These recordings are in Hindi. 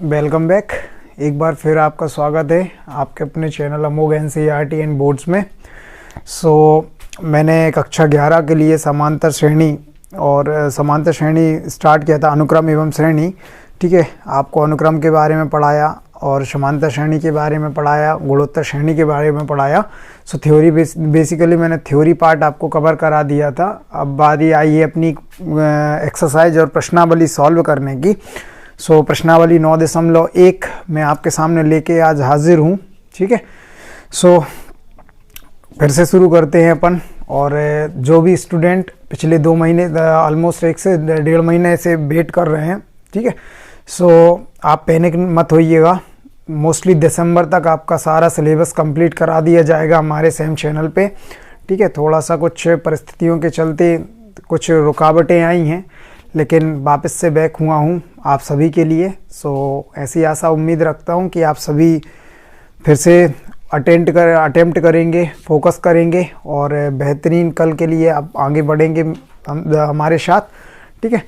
Welcome back. एक बार फिर आपका स्वागत है आपके अपने channel Amogh NCERT and boards में। मैंने कक्षा 11 के लिए समांतर श्रेणी और समांतर श्रेणी स्टार्ट किया था, अनुक्रम एवं श्रेणी। ठीक है, आपको अनुक्रम के बारे में पढ़ाया और समांतर श्रेणी के बारे में पढ़ाया, गुणोत्तर श्रेणी के बारे में पढ़ाया। थ्योरी बेसिकली मैंने थ्योरी पार्ट आपको कवर करा दिया था। अब बारी आई है अपनी एक्सरसाइज और प्रश्नावली सॉल्व करने की। प्रश्नावली 9.1 मैं आपके सामने लेके आज हाजिर हूँ। ठीक है, फिर से शुरू करते हैं अपन। और जो भी स्टूडेंट पिछले 2 महीने ऑलमोस्ट 1 से 1.5 महीने से वेट कर रहे हैं, ठीक है, आप पैनिक मत होइएगा। मोस्टली दिसंबर तक आपका सारा सिलेबस कंप्लीट करा दिया जाएगा हमारे सेम चैनल पे। ठीक है, थोड़ा सा कुछ परिस्थितियों के चलते कुछ रुकावटें आई हैं, लेकिन वापस से बैक हुआ हूँ आप सभी के लिए। ऐसी आशा उम्मीद रखता हूँ कि आप सभी फिर से अटेम्प्ट करेंगे, फोकस करेंगे और बेहतरीन कल के लिए आप आगे बढ़ेंगे हमारे साथ। ठीक है,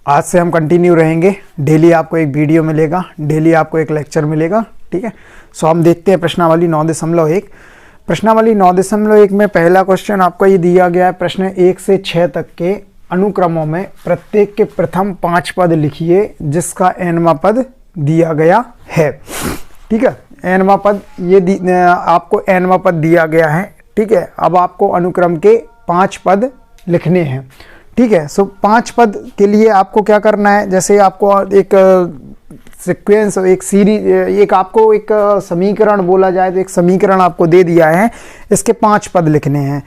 आज से हम कंटिन्यू रहेंगे। डेली आपको एक वीडियो मिलेगा, डेली आपको एक लेक्चर मिलेगा। ठीक है, हम देखते हैं प्रश्नावली 9.1। प्रश्नावली 9.1 में पहला क्वेश्चन आपको ये दिया गया है। प्रश्न 1 से 6 तक के अनुक्रमों में प्रत्येक के प्रथम 5 पद लिखिए जिसका nवां पद दिया गया है। ठीक है, nवां पद आपको nवां पद दिया गया है। ठीक है, अब आपको अनुक्रम के 5 पद लिखने हैं। ठीक है, 5 पद के लिए आपको क्या करना है, जैसे आपको एक सीक्वेंस, एक सीरीज, एक समीकरण बोला जाए तो एक समीकरण आपको दे दिया है, इसके 5 पद लिखने हैं।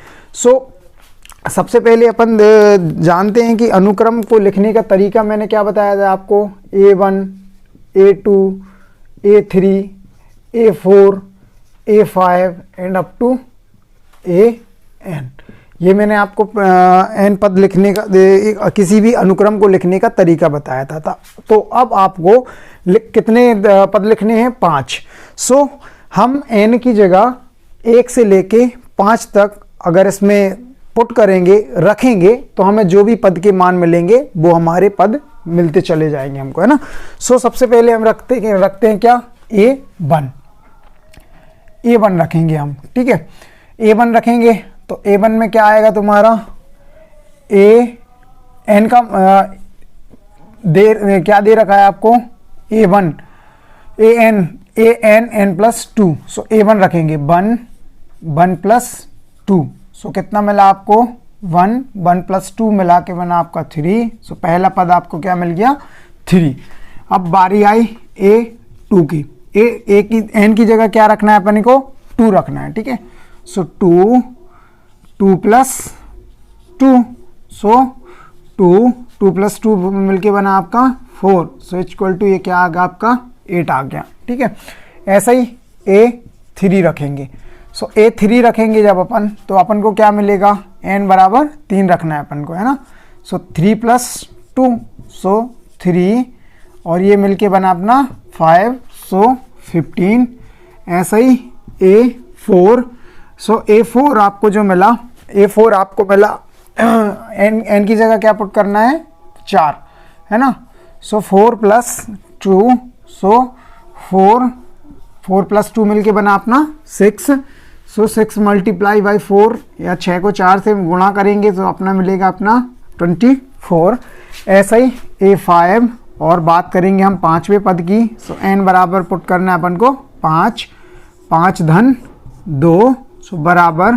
सबसे पहले अपन जानते हैं कि अनुक्रम को लिखने का तरीका मैंने क्या बताया था आपको। A1, A2, A3, A4, A5 and up to AN। ये मैंने आपको n पद लिखने का, किसी भी अनुक्रम को लिखने का तरीका बताया था। तो अब आपको कितने पद लिखने हैं? 5। हम n की जगह 1 से लेके 5 तक अगर इसमें पुट करेंगे, रखेंगे, तो हमें जो भी पद के मान मिलेंगे वो हमारे पद मिलते चले जाएंगे हमको, है ना। सबसे पहले हम रखते हैं क्या? A1 रखेंगे हम। ठीक है, A1 रखेंगे तो A1 में क्या आएगा तुम्हारा? n का क्या दे रखा है आपको? A1 n plus 2। A1 रखेंगे 1 प्लस 2। कितना मिला आपको? 1 प्लस 2 मिला के बना आपका 3। पहला पद आपको क्या मिल गया? 3। अब बारी आई A2 की। n की जगह क्या रखना है अपने को? 2 रखना है। ठीक है, 2 प्लस 2। 2 प्लस 2 मिलके बना आपका 4। इक्वल टू ये क्या आ गया आपका? 8 आ गया। ठीक है, ऐसा ही A3 रखेंगे। A3 रखेंगे जब अपन, तो अपन को क्या मिलेगा? n बराबर 3 रखना है अपन को, है ना। 3 प्लस 2, 3 और ये मिलके बना अपना 5, 15। ऐसा ही A4। A4 आपको जो मिला, A4 आपको मिला n की जगह क्या पुट करना है? 4, है ना। 4 प्लस 2, 4 प्लस 2 मिलके बना अपना 6। 6 मल्टीप्लाई बाई 4, या 6 को 4 से गुणा करेंगे तो अपना मिलेगा अपना 24। ऐसा ही A5। और बात करेंगे हम 5वें पद की। n बराबर पुट करना है अपन को 5 धन 2, बराबर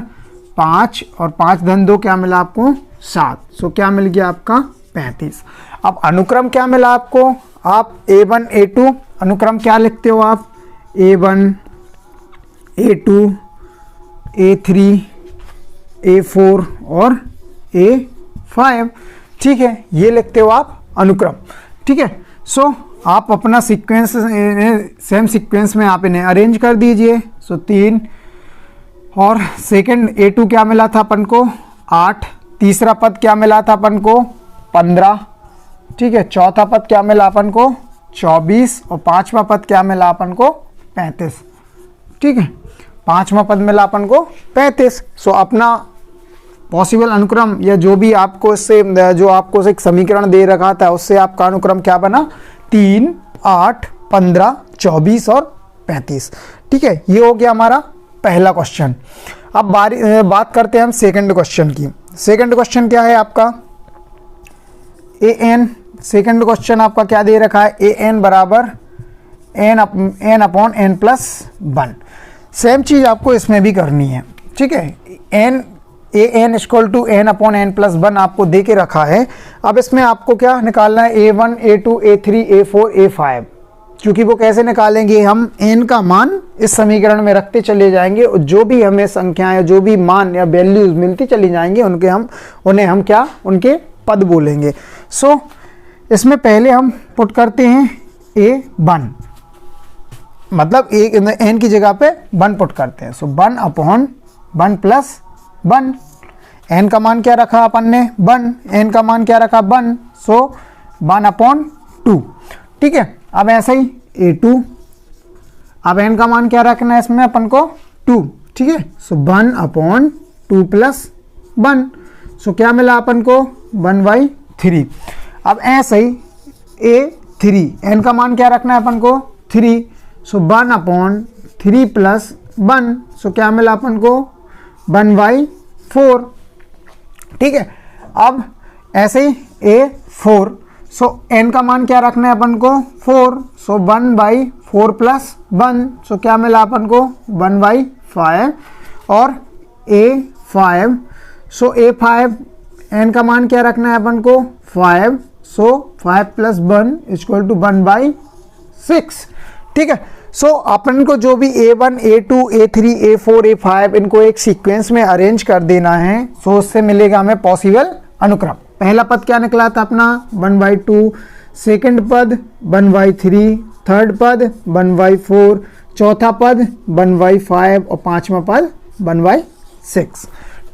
5 और 5 धन 2 क्या मिला आपको? 7। क्या मिल गया आपका? 35। अब अनुक्रम क्या मिला आपको? आप A1 A2 अनुक्रम क्या लिखते हो आप? A1 A2 A3 A4 और A5। ठीक है, ये लिखते हो आप अनुक्रम। ठीक है, आप अपना सीक्वेंस सेम सीक्वेंस में आप इन्हें अरेंज कर दीजिए। 3 और सेकंड A2 क्या मिला था अपन को? 8। तीसरा पद क्या मिला था अपन को? 15। ठीक है, चौथा पद क्या मिला अपन को? 24 और 5वां पद क्या मिला अपन को? 35। ठीक है, 5वां पद मिला अपन को 35। अपना पॉसिबल अनुक्रम या जो भी आपको इससे जो आपको एक समीकरण दे रखा था उससे आपका अनुक्रम क्या बना? 3, 8, 15, 24 और 35। ठीक है, ये हो गया हमारा पहला क्वेश्चन। अब बात करते हैं हम सेकंड क्वेश्चन की। सेकंड क्वेश्चन क्या है आपका, ए एन। सेकंड क्वेश्चन आपका क्या दे रखा है, ए एन बराबर N upon N plus 1। Same चीज़ आपको इसमें भी करनी है। ठीक है, A N equal to N upon N plus 1 आपको दे के रखा है। अब इसमें आपको क्या निकालना है, A1, A2, A3, A4, A5। क्योंकि वो कैसे निकालेंगे, हम n का मान इस समीकरण में रखते चले जाएंगे और जो भी हमें संख्याएं, जो भी मान या वैल्यूज मिलती चली जाएंगी उन्हें हम क्या, उनके पद बोलेंगे। सो इसमें पहले हम पुट करते हैं A1, मतलब n की जगह पे 1 पुट करते हैं। सो 1 अपॉन 1 प्लस 1। n का मान क्या रखा अपन ने, 1। n का मान क्या रखा, 1। So 1 upon 2। ठीक है, अब ऐसा ही A2। अब n का मान क्या रखना है इसमें अपन को, 2। ठीक है, सो 1 अपॉन 2 प्लस 1। सो क्या मिला अपन को, 1/3। अब ऐसा ही A3, n का मान क्या रखना है अपन को, 3। सो 1 अपॉन 3 प्लस 1। सो क्या मिला अपन को, 1/4। ठीक है, अब ऐसे ही A4। सो n का मान क्या रखना है अपन को, 4। सो 1/4 प्लस 1। सो क्या मिला अपन को, 1/5। और A5। सो A5, n का मान क्या रखना है अपन को, 5। सो 5 प्लस 1 इक्वल टू 1/6। ठीक है, सो अपन को जो भी A1, A2, A3, A4, A5 इनको एक सीक्वेंस में अरेंज कर देना है। सो उससे मिलेगा हमें पॉसिबल अनुक्रम। पहला पद क्या निकला था अपना, 1/2। सेकंड पद 1/3। थर्ड पद 1/4। चौथा पद 1/5 और पांचवा पद 1/6।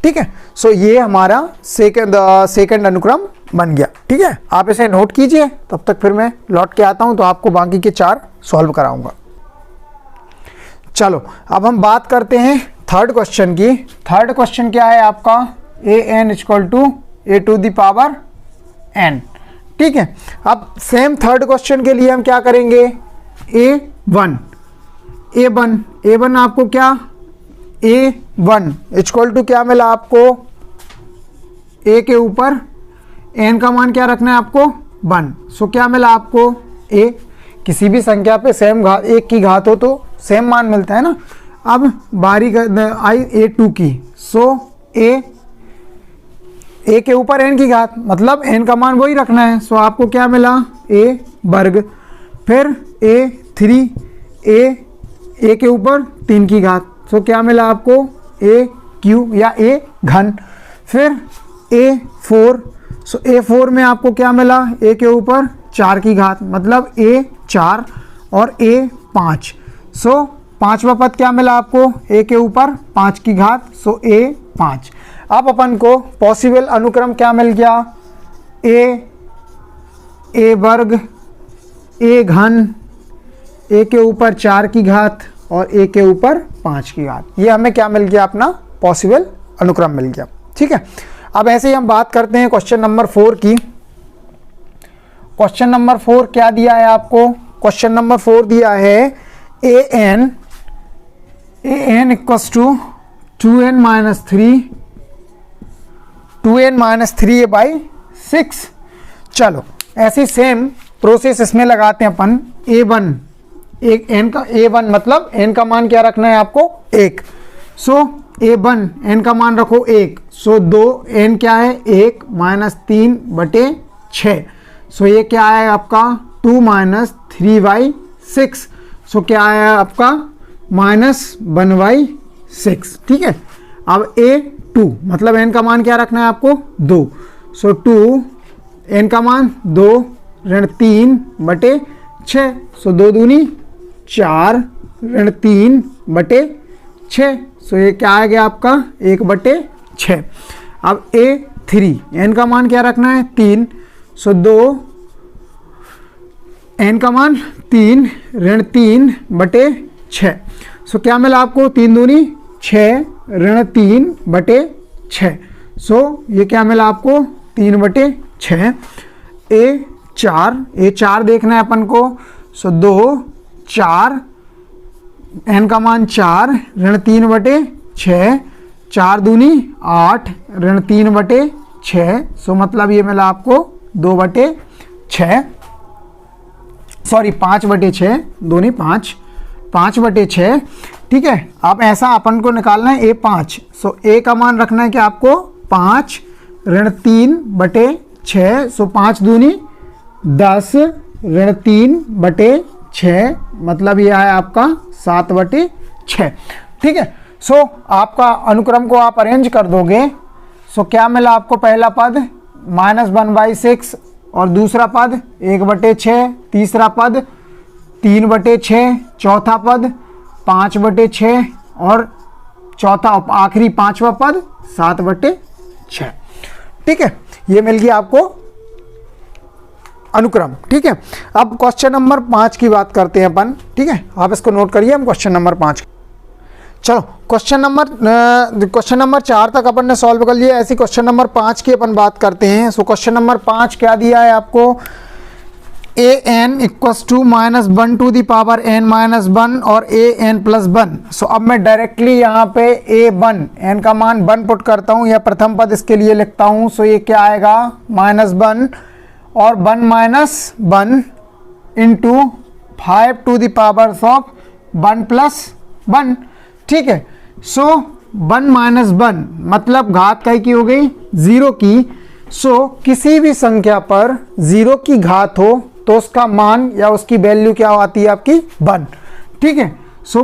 ठीक है, सो ये हमारा सेकंड अनुक्रम बन गया। ठीक है, आप इसे नोट कीजिए, तब तक फिर मैं लौट के आता हूं तो आपको बाकी के 4 सॉल्व कराऊंगा। चलो अब हम बात करते हैं थर्ड क्वेश्चन की। थर्ड क्वेश्चन क्या है आपका, an equal to a to the power n। ठीक है, अब सेम थर्ड क्वेश्चन के लिए हम क्या करेंगे, a1 आपको क्या, a1 इक्वल टू क्या मिला आपको, a के ऊपर n का मान क्या रखना है आपको, 1। सो क्या मिला आपको, a। किसी भी संख्या पे सेम एक की घात हो तो सेम मान मिलता है ना। अब बारी आई A2 की। सो a के ऊपर n की घात, मतलब n का मान वही रखना है। सो आपको क्या मिला, a वर्ग। फिर A3, a के ऊपर 3 की घात। सो क्या मिला आपको, a क्यूब या a घन। फिर A4। सो A4 में आपको क्या मिला, a के ऊपर 4 की घात, मतलब a 4 और a 5। सो पांचवा पद क्या मिला आपको, a के ऊपर 5 की घात। सो a 5। अब अपन को पॉसिबल अनुक्रम क्या मिल गया, a वर्ग, a घन, a के ऊपर 4 की घात और a के ऊपर 5 की घात। ये हमें क्या मिल गया, अपना पॉसिबल अनुक्रम मिल गया। ठीक है, अब ऐसे ही हम बात करते हैं क्वेश्चन नंबर 4 की। क्वेश्चन नंबर 4 क्या दिया है आपको, क्वेश्चन नंबर 4 दिया है an equals to 2n minus 3a/6। चलो ऐसे सेम प्रोसेस इसमें लगाते हैं अपन। a1, एक n का a1 मतलब n का मान क्या रखना है आपको, 1। सो a1 n का मान रखो 1। सो 2 n क्या है, 1 माइनस 3/6। सो ये क्या है आपका, 2 माइनस 3/6। सो क्या है आपका, -1/6। ठीक है, अब a2 मतलब n का मान क्या रखना है आपको, 2। सो 2 n का मान 2 ऋण 3/6। सो 2 दूनी 4 ऋण 3/6। सो ये क्या आ गया आपका, 1/6। अब a3 n का मान क्या रखना है, 3। सो 2 n का मान 3 ऋण 3/6। सो क्या मिला आपको, 3 दूनी 6 ऋण 3/6। सो ये क्या मिला आपको, 3/6। 4, ये 4 देखना है अपन को। सो 2 4, n का मान 4, ऋण 3/6, 4 दूनी 8, ऋण 3/6। सो मतलब ये मिला आपको 2/6, सॉरी 5/6, दूनी 5, 5/6। ठीक है, अब ऐसा अपन को निकालना है a5। सो a का मान रखना है कि आपको 5, ऋण 3/6। सो 5 दूनी 10, ऋण 3/6, मतलब ये है आपका 7/6। ठीक है, सो आपका अनुक्रम को आप अरेंज कर दोगे। सो क्या मिला आपको, पहला पद -1/6 और दूसरा पद 1/6, तीसरा पद 3/6, चौथा पद 5/6 और चौथा आखिरी 5वां पद 7/6। ठीक है, ये मिल गया आपको अनुक्रम। ठीक है, अब क्वेश्चन नंबर 5 की बात करते हैं अपन। ठीक है, आप इसको नोट करिए, हम क्वेश्चन नंबर 5। चलो क्वेश्चन नंबर 4 तक अपन ने सॉल्व कर लिया। ऐसी क्वेश्चन नंबर 5 की अपन बात करते हैं। सो क्वेश्चन नंबर 5 क्या दिया है आपको, an equals to -1 to the power n -1 और an + 1। सो अब मैं डायरेक्टली यहाँ पे a1 n का मान 1 पुट करता हूँ, या प्रथम पद इसके लिए लिखता हूँ। सो ये क्या आएगा, -1 और 1 - 1 into 5 to the power of 1 + 1। ठीक है, सो 1 - 1 मतलब घात की हो गई 0 की। सो किसी भी संख्या पर 0 की घात हो तो उसका मान या उसकी वैल्यू क्या आती है आपकी, 1। ठीक है, सो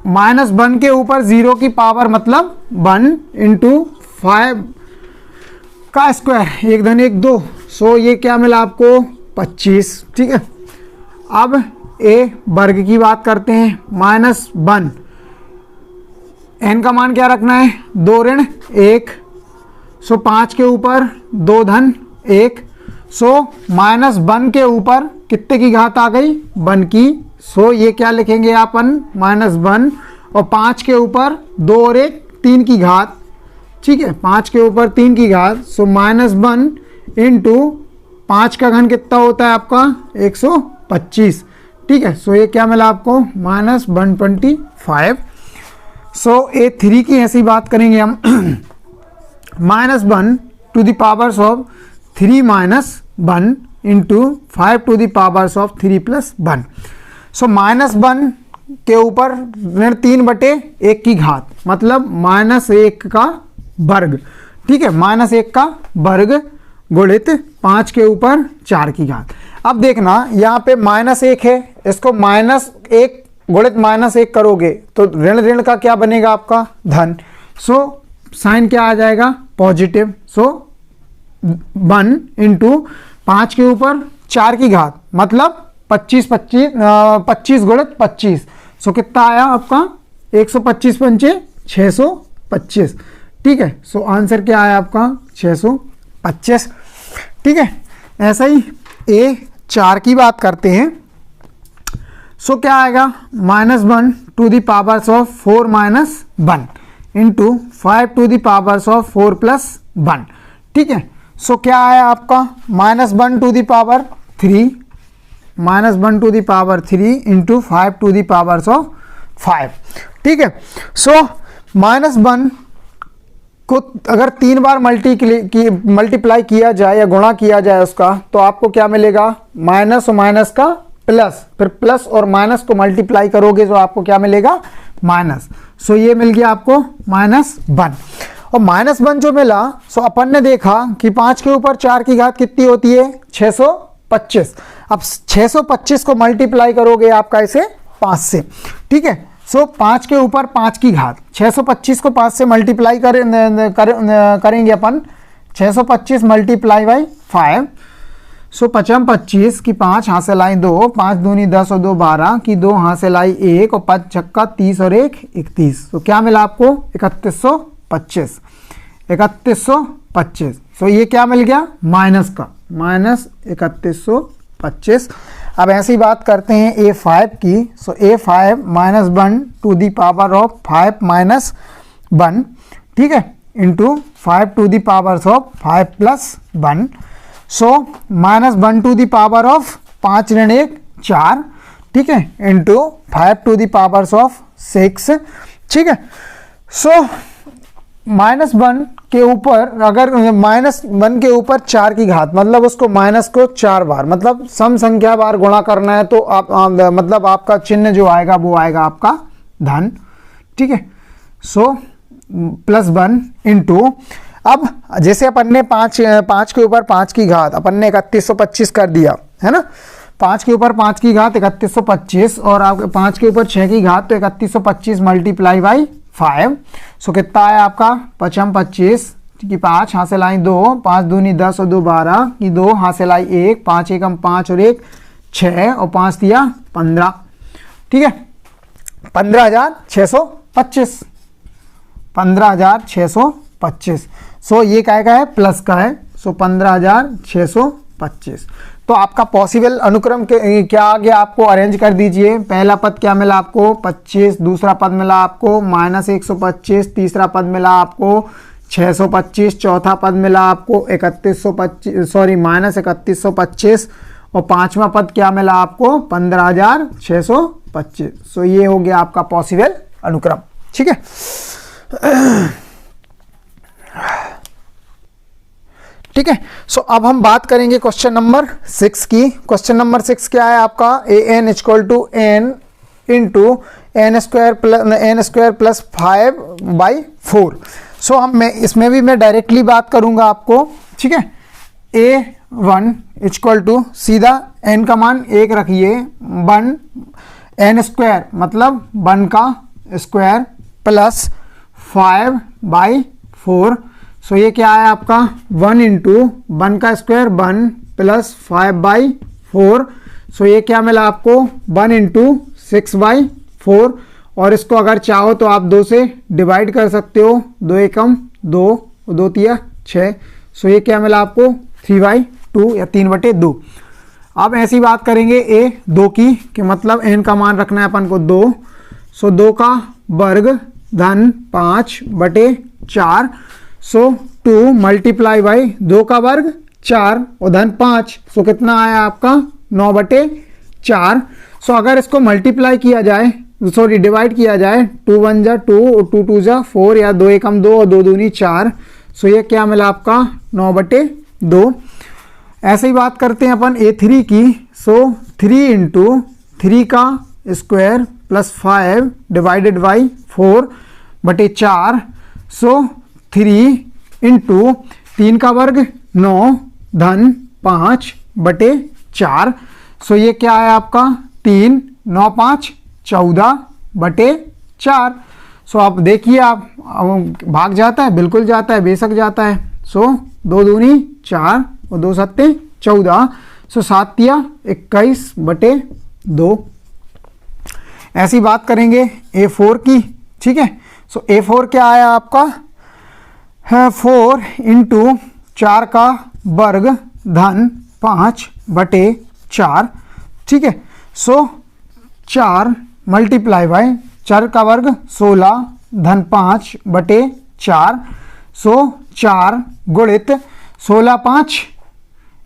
-1 के ऊपर 0 की पावर मतलब 1 इंटू 5 का स्क्वायर, 1 धन 1 2। सो ये क्या मिला आपको, 25। ठीक है, अब a वर्ग की बात करते हैं, -1, n का मान क्या रखना है, 2 ऋण 1। सो 5 के ऊपर 2 धन 1। सो -1 के ऊपर कितने की घात आ गई, 1 की। सो ये क्या लिखेंगे अपन, -1 और 5 के ऊपर 2 और 1 3 की घात। ठीक है, 5 के ऊपर 3 की घात। सो -1 इंटू 5 का घन कितना होता है आपका, 125। ठीक है, सो ये क्या मिला आपको, -125। सो a3 की ऐसी बात करेंगे हम, -1 to the powers of 3 - 1 into 5 to the powers of 3 + 1। So -1 के ऊपर ऋण 3/1 की घात, मतलब -1 का वर्ग। ठीक है, -1 का वर्ग गुणित 5 के ऊपर 4 की घात। अब देखना यहाँ पे -1 है, इसको -1 गुणित -1 करोगे तो ऋण ऋण का क्या बनेगा आपका, धन। सो साइन क्या आ जाएगा, पॉजिटिव। सो 1 इंटू 5 के ऊपर 4 की घात मतलब 25 गुणित 25। सो कितना आया आपका, 125 पंचे 625। ठीक है, सो आंसर क्या आया आपका, 625। ठीक है, ऐसा ही a4 की बात करते हैं। सो क्या आएगा, -1 to the powers of 4 - 1 into 5 to the powers of 4 + 1। ठीक है, सो क्या आया आपका, -1 to the power 3, -1 to the power 3 into 5 to the powers of 5। ठीक है, सो -1 को अगर 3 बार मल्टीप्लाई किया जाए या गुणा किया जाए उसका, तो आपको क्या मिलेगा, माइनस और माइनस का प्लस, फिर प्लस और माइनस को मल्टीप्लाई करोगे तो आपको क्या मिलेगा, माइनस। सो ये मिल गया आपको -1। और -1 जो मिला, सो अपन ने देखा कि 5 के ऊपर 4 की घात कितनी होती है, 625। अब 625 को मल्टीप्लाई करोगे आपका इसे 5 से। ठीक है, सो 5 के ऊपर 5 की घात, 625 को 5 से मल्टीप्लाई करेंगे अपन, 625 मल्टीप्लाई बाई 5। सो 5 25 की 5 हाथ से लाई 2, 5 दूनी 10 और 2 12 की 2 हाथ से लाई 1 और 5 छक्का 30 और 1 31। तो क्या मिला आपको, 3125। 3125। सो ये क्या मिल गया, माइनस का, -3125। अब ऐसी बात करते हैं a5 की। So a5 -1 to the power of 5 - 1। ठीक है, into 5 to the powers of 5 + 1। So -1 to the power of 5 ऋण 1 4, ठीक है, into 5 to the power of 6, ठीक है। सो -1 के ऊपर अगर -1 के ऊपर 4 की घात, मतलब उसको माइनस को 4 बार, मतलब सम संख्या बार गुणा करना है, तो आप मतलब आपका चिन्ह जो आएगा वो आएगा आपका धन, ठीक है। सो +1 इंटू, अब जैसे अपन ने 5 के ऊपर 5 की घात अपन ने 3125 कर दिया है ना, 5 के ऊपर 5 की घात 3125, और आपके 5 के ऊपर 6 की घात, तो 3125 मल्टीप्लाई बाई 5। सो कितना है आपका 5 25 की 5 हासिल आई 2, 5 दूनी 10 और 2 12 की 2 हासिल आई 1, 5 एकम 5 और 1 6 और 5 दिया 15, ठीक है। 15,625, 15,625। सो ये क्या है, प्लस का है, सो 15,625। तो आपका पॉसिबल अनुक्रम के क्या आ गया, आपको अरेंज कर दीजिए। पहला पद क्या मिला आपको 25, दूसरा पद मिला आपको -125, तीसरा पद मिला आपको 625, चौथा पद मिला आपको 3125 और पांचवा पद क्या मिला आपको 15,625। सो ये हो गया आपका पॉसिबल अनुक्रम, ठीक है। ठीक है। सो अब हम बात करेंगे क्वेश्चन नंबर 6 की। क्वेश्चन नंबर 6 क्या है आपका, an = n into n² plus 5/4। सो मैं इसमें भी मैं डायरेक्टली बात करूंगा आपको, ठीक है। a1 = सीधा n का मान 1 रखिए, 1 n² मतलब 1 का स्क्वायर प्लस 5/4। सो ये क्या है आपका 1 इंटू 1 का स्क्वायर 1 प्लस 5/4। सो ये क्या मिला आपको 1 इंटू 6/4, और इसको अगर चाहो तो आप 2 से डिवाइड कर सकते हो, 2 एकम 2 और 2 तिया 6। सो ये क्या मिला आपको 3/2 या 3/2। अब ऐसी बात करेंगे a2 की, कि मतलब n का मान रखना है अपन को 2। सो 2 का वर्ग धन 5/4। सो 2 मल्टीप्लाई बाई 2 का वर्ग 4 और धन 5। सो कितना आया आपका 9/4। सो अगर इसको मल्टीप्लाई किया जाए, सॉरी डिवाइड किया जाए, 2 1 जा 2 और 2 2 जा 4 या 2 एकम 2 और 2 दूनी 4। सो ये क्या मिला आपका 9/2। ऐसे ही बात करते हैं अपन a3 की। सो 3 इंटू 3 का square plus 5 divided by 4/4। So 3 into 3 का वर्ग 9 धन 5/4। सो ये क्या है आपका 3 9 5 14/4। सो आप देखिए, आप भाग जाता है, बिल्कुल जाता है, बेशक जाता है। सो 2 दूनी 4 और 2 सत्ते 14। सो 7 तिया 21/2। ऐसी बात करेंगे a4 की, ठीक है। सो a4 क्या आया आपका 4 इंटू 4 का वर्ग धन 5/4, ठीक है। सो 4 मल्टीप्लाई बाय 4 का वर्ग 16 धन 5/4। सो 4 गुणित 16 5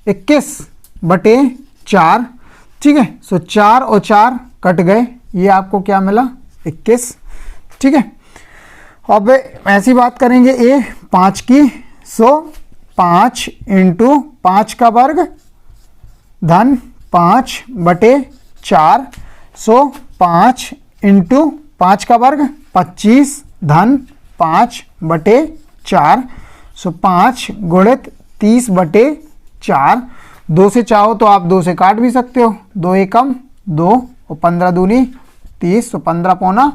21/4, ठीक है। सो 4 और 4 कट गए, ये आपको क्या मिला 21, ठीक है। अब ऐसी बात करेंगे a5 की। सो 5 इंटू 5 का वर्ग धन 5/4। सो 5 इंटू 5 का वर्ग 25 धन 5/4। सो 5 गुणित 30/4। 2 से चाहो तो आप 2 से काट भी सकते हो, 2 एकम 2 और 15 दूनी 30, तो 15 पौना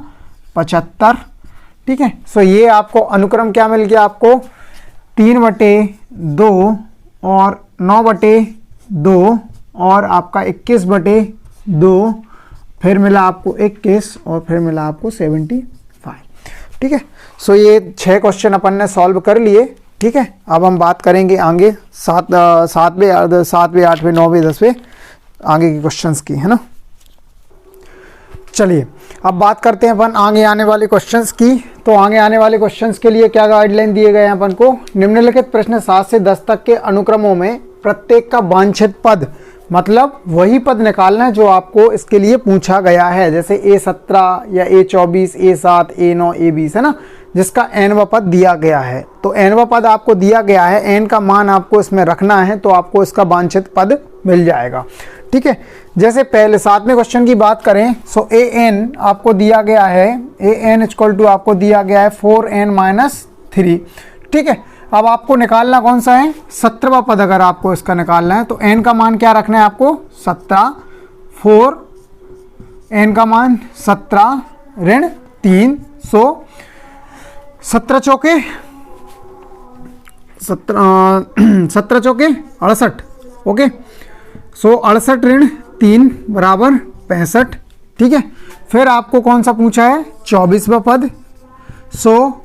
75, ठीक है। सो ये आपको अनुक्रम क्या मिल गया आपको 3/2 और 9/2 और आपका 21/2, फिर मिला आपको 21 और फिर मिला आपको 75, ठीक है। सो ये 6 क्वेश्चन अपन ने सॉल्व कर लिए, ठीक है। अब हम बात करेंगे आगे 7वें 8वें 9वें 10वें आगे के क्वेश्चंस की, है ना। चलिए अब बात करते हैं अपन आगे आने वाले क्वेश्चंस की। तो आगे आने वाले क्वेश्चंस के लिए क्या गाइडलाइन दिए गए हैं अपन को, निम्नलिखित प्रश्न 7 से 10 तक के अनुक्रमों में प्रत्येक का वांछित पद, मतलब वही पद निकालना है जो आपको इसके लिए पूछा गया है। जैसे A17 या A24, A7, A9, A20 है ना, जिसका nवां पद दिया गया है। तो nवां पद आपको दिया गया है, n का मान आपको इसमें रखना है, तो आपको इसका वांछित पद मिल जाएगा। ठीक है, जैसे पहले 7वें क्वेश्चन की बात करें, सो an आपको दिया गया है, an इक्वल टू आपको दिया गया है 4n-3। ठीक है, अब आपको निकालना कौन सा है, 17वां पद अगर आपको इसका निकालना है, तो n का मान क्या रखना है आपको, 17, 4 n का मान 17 ऋण 3, सो 17 चौके 68। ओके, सो 68 ऋण 3 बराबर 65। ठीक है, फिर आपको कौन सा पूछा है, 24वां पद, सो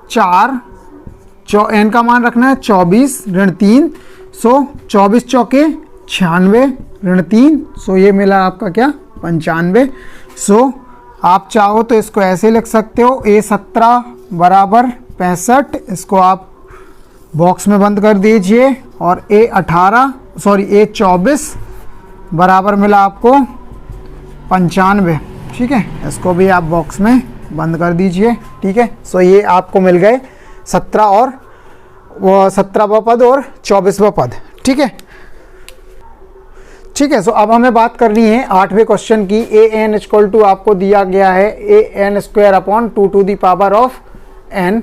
4 n का मान रखना है 24 ऋण 3, सो 24 चौके 96 ऋण 3, सो ये मिला आपका क्या, 95। सो आप चाहो तो इसको ऐसे लिख सकते हो, A17 बराबर 65, इसको आप बॉक्स में बंद कर दीजिए, और A24 बराबर मिला आपको 95। ठीक है, इसको भी आप बॉक्स में बंद कर दीजिए। ठीक है, सो ये आपको मिल गए 17 और 17वां पद और 24वां पद। ठीक है, ठीक है, सो अब हमें बात करनी है 8वें क्वेश्चन की। an इक्वल टू आपको दिया गया है an² n,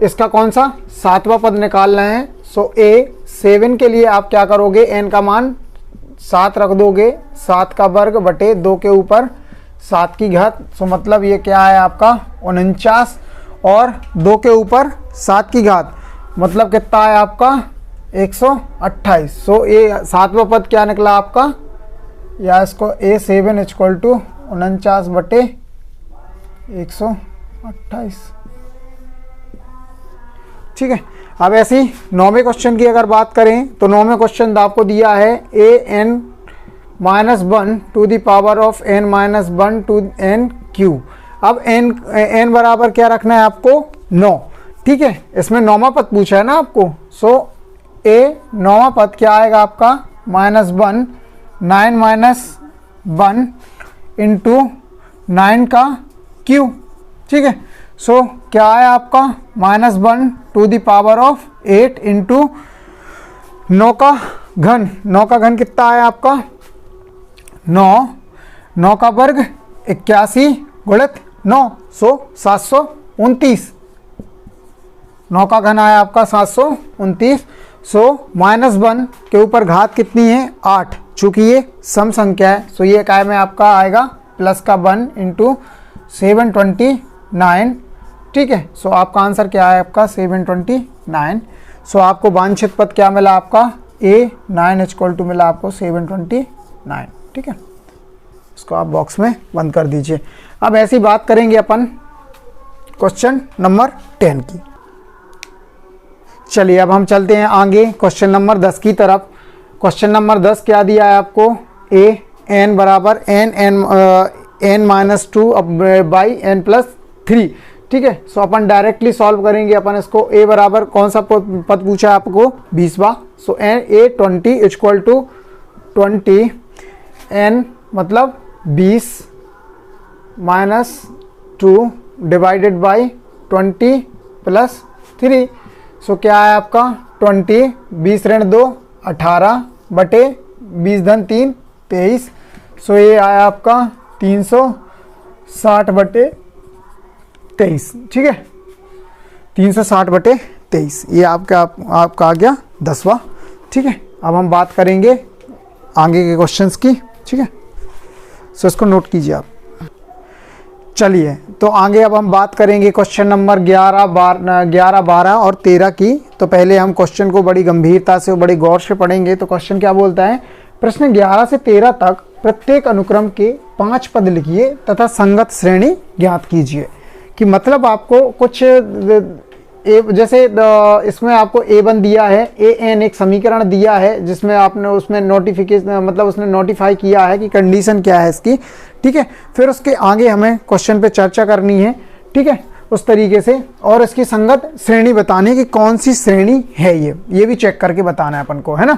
इसका कौन सा 7वां पद निकालना है। सो A7 के लिए आप क्या करोगे, n का मान 7 रख दोगे, 7 का वर्ग बटे 2 के ऊपर 7 की घात, सो मतलब ये क्या है आपका 49, और 2 के ऊपर 7 की घात मतलब कितना है आपका 128। सो ये 7वां पद क्या निकला आपका, या इसको A7 इक्वल टू 49 बटे 128। ठीक है, अब ऐसे ही 9वें क्वेश्चन की अगर बात करें, तो 9वें क्वेश्चन आपको दिया है an-1 to the power of n-1 to n Q. अब n बराबर क्या रखना है आपको, 9। ठीक है, इसमें 9वां पद पूछा है ना आपको, सो नौवां पद क्या आएगा आपका, -1 9 -1 इंटू 9 का क्यू। ठीक है, सो क्या है आपका -1 to the power of 8 into 9 का घन। 9 का घन कितना है आपका 9 का वर्ग 81 गुणित 9, सो 729। 9 का घन आया आपका 729। सो -1 के ऊपर घात कितनी है 8, चूंकि ये सम संख्या है, सो ये काय में आपका आएगा प्लस का 1 इंटू 729। ठीक है, सो आपका आंसर क्या है आपका 729। सो आपको वांछित पद क्या मिला आपका A9 इक्वल टू मिला आपको 729। ठीक है, इसको आप बॉक्स में बंद कर दीजिए। अब ऐसी बात करेंगे अपन क्वेश्चन नंबर 10 की। चलिए अब हम चलते हैं आगे क्वेश्चन नंबर 10 की तरफ। क्वेश्चन नंबर 10 क्या दिया है आपको, n बराबर n-2 बाई n+3। ठीक है, सो अपन डायरेक्टली सॉल्व करेंगे। अपन इसको a बराबर कौन सा पद पूछा है आपको 20वां। सो A20 इक्वल टू 20 n मतलब 20 -2 डिवाइडेड बाई 20 + 3। सो क्या है आपका 20 20 ऋण 2 18 बटे 20 धन 3 23। सो ये आया आपका 360 बटे 23। ठीक है, 360 बटे 23, ये आपका आ गया 10वां। ठीक है, अब हम बात करेंगे आगे के क्वेश्चंस की। ठीक है, सो इसको नोट कीजिए आप। चलिए तो आगे अब हम बात करेंगे क्वेश्चन नंबर 11, 12 और 13 की। तो पहले हम क्वेश्चन को बड़ी गंभीरता से और बड़ी गौर से पढ़ेंगे। तो क्वेश्चन क्या बोलता है, प्रश्न 11 से 13 तक प्रत्येक अनुक्रम के 5 पद लिखिए तथा संगत श्रेणी ज्ञात कीजिए। कि मतलब आपको कुछ जैसे इसमें आपको A1 दिया है, an एक समीकरण दिया है जिसमें आपने उसमें नोटिफिकेशन मतलब उसने नोटिफाई किया है कि कंडीशन क्या है इसकी। ठीक है, फिर उसके आगे हमें क्वेश्चन पे चर्चा करनी है। ठीक है, उस तरीके से, और इसकी संगत श्रेणी बतानी है कि कौन सी श्रेणी है ये भी चेक करके बताना है अपन को, है ना।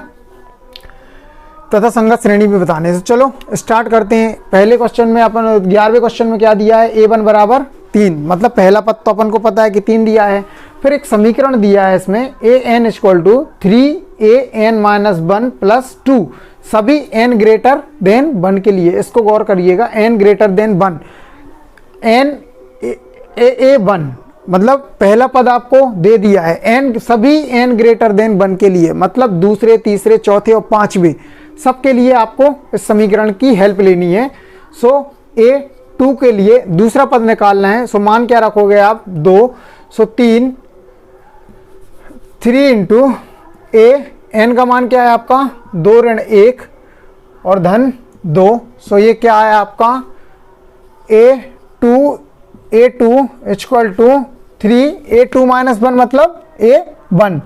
तथा संगत श्रेणी भी बताने। तो चलो स्टार्ट करते हैं। पहले क्वेश्चन में अपन 11वें क्वेश्चन में क्या दिया है, a1 बराबर 3, मतलब पहला पद तो अपन को पता है कि 3 दिया है। फिर एक समीकरण दिया है इसमें an equal to 3an-1 plus 2 सभी n ग्रेटर देन 1 के लिए। इसको गौर करिएगा, n greater then 1, n a1 मतलब पहला पद आपको दे दिया है n सभी n ग्रेटर देन 1 के लिए, मतलब दूसरे, तीसरे, चौथे और पांचवें सबके लिए आपको इस समीकरण की हेल्प लेनी है। सो a2 के लिए दूसरा पद निकालना है। सो मान क्या रखोगे आप, 2। सो 3 इंटू a, n का मान क्या है आपका 2 ऋण 1 और धन 2। सो ये क्या है आपका a2 equal to 3, a2 minus 1 मतलब a1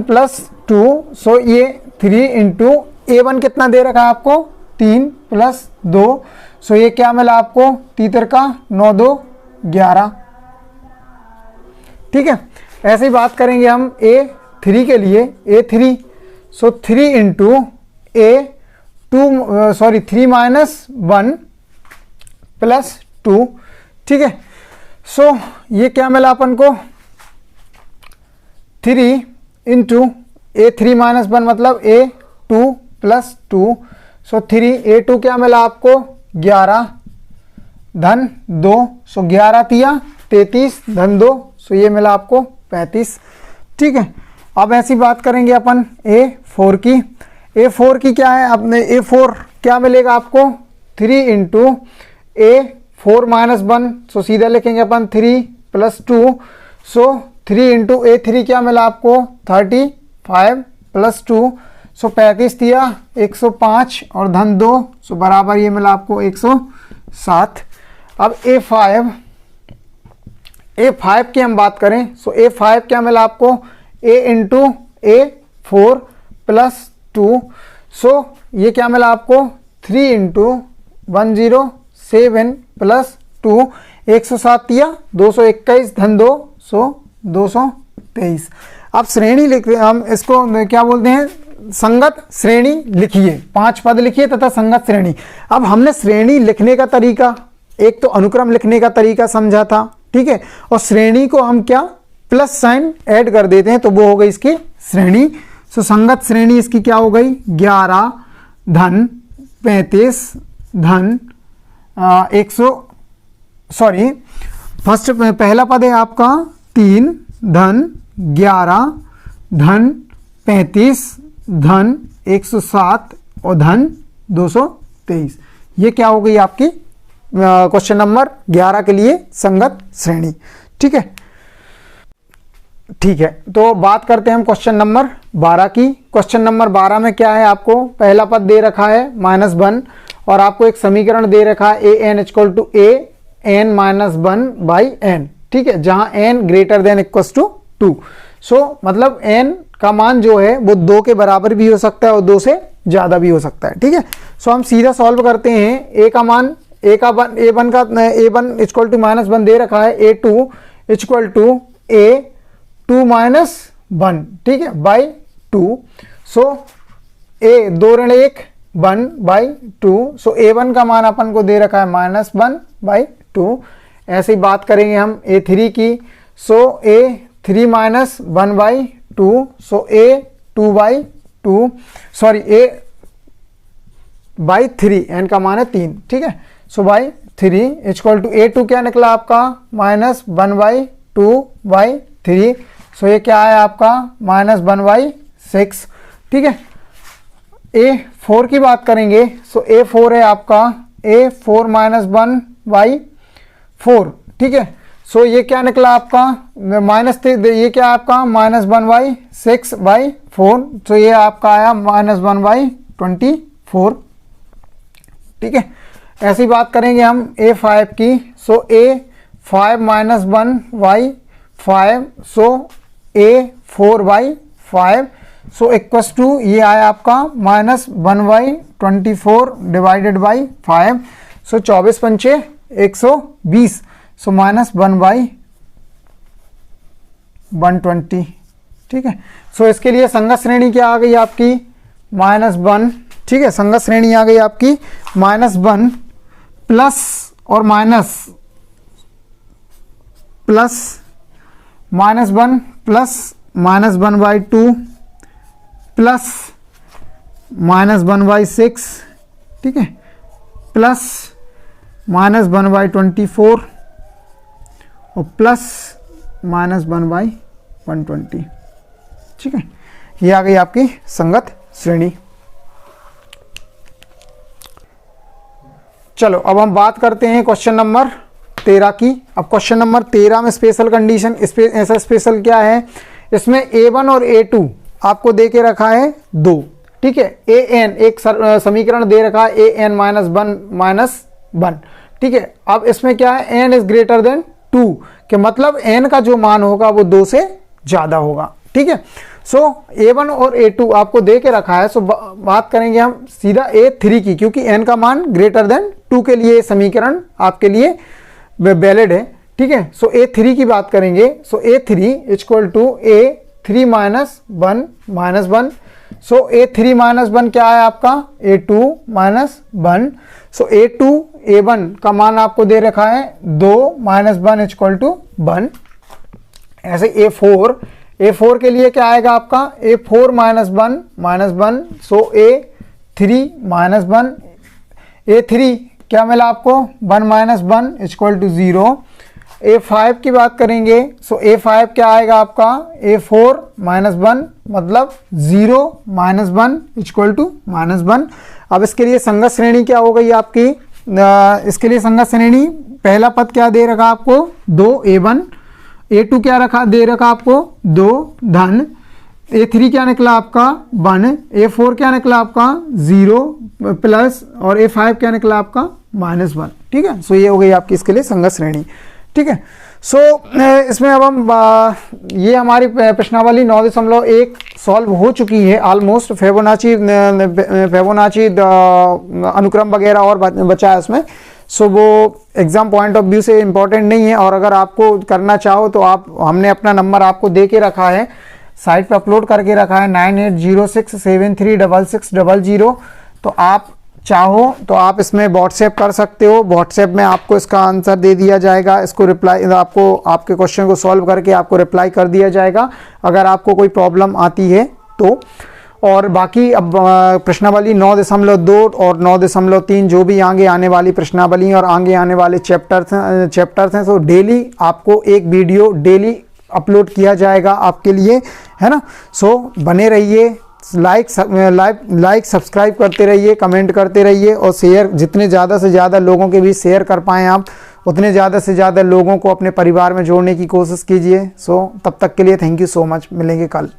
प्लस 2। सो ये 3 इंटू a1 कितना दे रखा है आपको 3 प्लस 2। सो ये क्या मिला आपको, तीतर का 9 2 11। ठीक है, ऐसे ही बात करेंगे हम a3 के लिए, a3। सो 3 इंटू a2 माइनस 1 प्लस 2। ठीक है, सो ये क्या मिला अपन को 3 इंटू a3 माइनस 1 मतलब a2 प्लस 2। सो 3 a2 क्या मिला आपको 11 धन 2। सो 11 तिया 33 धन 2। सो ये मिला आपको 35। ठीक है, अब ऐसी बात करेंगे अपन a4 की। a4 की क्या है, अपने a4 क्या मिलेगा आपको 3 इंटू a4 माइनस 1। सो सीधा लिखेंगे अपन 3 प्लस 2। सो 3 इंटू a3 क्या मिला आपको 35 प्लस 2। सो 35 दिया 105 और धन 2। सो बराबर ये मिला आपको 107। अब a5 की हम बात करें। सो a5 क्या मिला आपको a इंटू a4 प्लस 2। सो ये क्या मिला आपको 3 इंटू 107 प्लस 2। 107 दिया 221 धन 2। सो 223। अब श्रेणी लिखते हैं हम, इसको क्या बोलते हैं, संगत श्रेणी लिखिए। 5 पद लिखिए तथा संगत श्रेणी। अब हमने श्रेणी लिखने का तरीका, एक तो अनुक्रम लिखने का तरीका समझा था, ठीक है, और श्रेणी को हम क्या प्लस साइन ऐड कर देते हैं तो वो हो गई इसकी श्रेणी। सो संगत श्रेणी इसकी क्या हो गई 11 धन 35 धन 100 फर्स्ट पहला पद है आपका 3 धन 11 धन 35 धन 107 और धन 223। ये क्या हो गई आपकी क्वेश्चन नंबर 11 के लिए संगत श्रेणी। ठीक है, ठीक है, तो बात करते हैं हम क्वेश्चन नंबर 12 की। क्वेश्चन नंबर 12 में क्या है, आपको पहला पद दे रखा है -1 और आपको एक समीकरण दे रखा है an equal to an-1 by n। ठीक है, जहां n greater than equal to 2। So मतलब n का मान जो है वो 2 के बराबर भी हो सकता है और 2 से ज्यादा भी हो सकता है। ठीक है, सो हम सीधा सॉल्व करते हैं। a का मान a1 इक्वल टू -1 दे रखा है, a2 equal to a2 minus 1। ठीक है, बाई 2। सो a 2 ऋण 1 1 बाई 2। सो a1 का मान अपन को दे रखा है -1 बाई 2। ऐसे ही बात करेंगे हम a3 की। सो a3 minus 1 by 2। So a2 by 2 sorry a by 3, n का मान है 3। ठीक है, so by 3 equal to a2 क्या निकला आपका -1 बाई 2 बाई 3। सो ये क्या है आपका -1 बाई 6। ठीक है, a4 की बात करेंगे। सो a4 है आपका a4 -1 बाई 4। ठीक है, सो ये क्या निकला आपका ये क्या आपका -1 बाई 6 बाई 4। सो ये आपका आया -1 बाई 24। ठीक है, ऐसी बात करेंगे हम a5 की। So a5 -1 by 5। So a4 by 5। So equals to ये आया आपका -1 बाई 24 डिवाइडेड बाई 5। सो 24 पंचे 120। सो -1 बाई 120। ठीक है, सो इसके लिए संगत श्रेणी क्या आ गई आपकी -1, ठीक है, संगत श्रेणी आ गई आपकी -1 प्लस और माइनस प्लस -1 प्लस -1/2 प्लस -1/6, ठीक है, प्लस -1/24 और प्लस -1/120, ठीक है, ये आ गई आपकी संगत श्रेणी। चलो अब हम बात करते हैं क्वेश्चन नंबर 13 की। अब क्वेश्चन नंबर 13 में स्पेशल कंडीशन, ऐसा स्पेशल क्या है, इसमें A1 और A2 आपको दे के रखा है 2, ठीक है, an एक समीकरण दे रखा है an -1, ठीक है। अब इसमें क्या है, n इज ग्रेटर देन 2 के मतलब n का जो मान होगा वो 2 से ज़्यादा होगा, ठीक है। सो A1 और A2 आपको दे के रखा है। सो बात करेंगे हम सीधा A3 की, क्योंकि n का मान ग्रेटर देन 2 के लिए समीकरण आपके लिए वैलिड है, ठीक है। सो A3 की बात करेंगे। सो A3 equal to A3 -1 -1। So A3 -1 क्या है आपका, A2 -1। सो A2 A1 का मान आपको दे रखा है 2 -1 इक्वल टू 1। ऐसे A4 के लिए क्या आएगा आपका, A4 -1 सो A3 -1। A3 क्या मिला आपको, 1 -1 इक्वल टू 0। A5 की बात करेंगे। सो A5 क्या आएगा आपका, A4 -1 मतलब 0 -1 इक्वल टू -1। अब इसके लिए संगत श्रेणी क्या हो गई आपकी, इसके लिए संगत श्रेणी पहला पद क्या दे रखा आपको, 2 A1, A2 क्या रखा दे रखा आपको 2 धन, A3 क्या निकला आपका 1, A4 क्या निकला आपका 0 प्लस और A5 क्या निकला आपका -1, ठीक है। सो ये हो गई आपकी इसके लिए संगत श्रेणी, ठीक है। सो इसमें अब हम ये हमारी प्रश्नावली 9.1 सॉल्व हो चुकी है ऑलमोस्ट। फिबोनाची अनुक्रम वगैरह और बचा है उसमें। सो वो एग्ज़ाम पॉइंट ऑफ व्यू से इम्पोर्टेंट नहीं है, और अगर आपको करना चाहो तो आप, हमने अपना नंबर आपको दे के रखा है, साइट पे अपलोड करके रखा है 9806736600। तो आप चाहो तो आप इसमें व्हाट्सएप कर सकते हो। व्हाट्सएप में आपको इसका आंसर दे दिया जाएगा, इसको रिप्लाई आपको, आपके क्वेश्चन को सॉल्व करके आपको रिप्लाई कर दिया जाएगा अगर आपको कोई प्रॉब्लम आती है तो। और बाकी अब प्रश्नावली 9.2 और 9.3 जो भी आगे आने वाली प्रश्नावली और आगे आने वाले चैप्टर्स हैं, सो डेली आपको एक वीडियो डेली अपलोड किया जाएगा आपके लिए, है ना। सो बने रहिए, लाइक सब्सक्राइब करते रहिए, कमेंट करते रहिए और शेयर, जितने ज़्यादा से ज़्यादा लोगों के बीच शेयर कर पाएँ आप, उतने ज़्यादा से ज़्यादा लोगों को अपने परिवार में जोड़ने की कोशिश कीजिए। सो तब तक के लिए थैंक यू सो मच, मिलेंगे कल।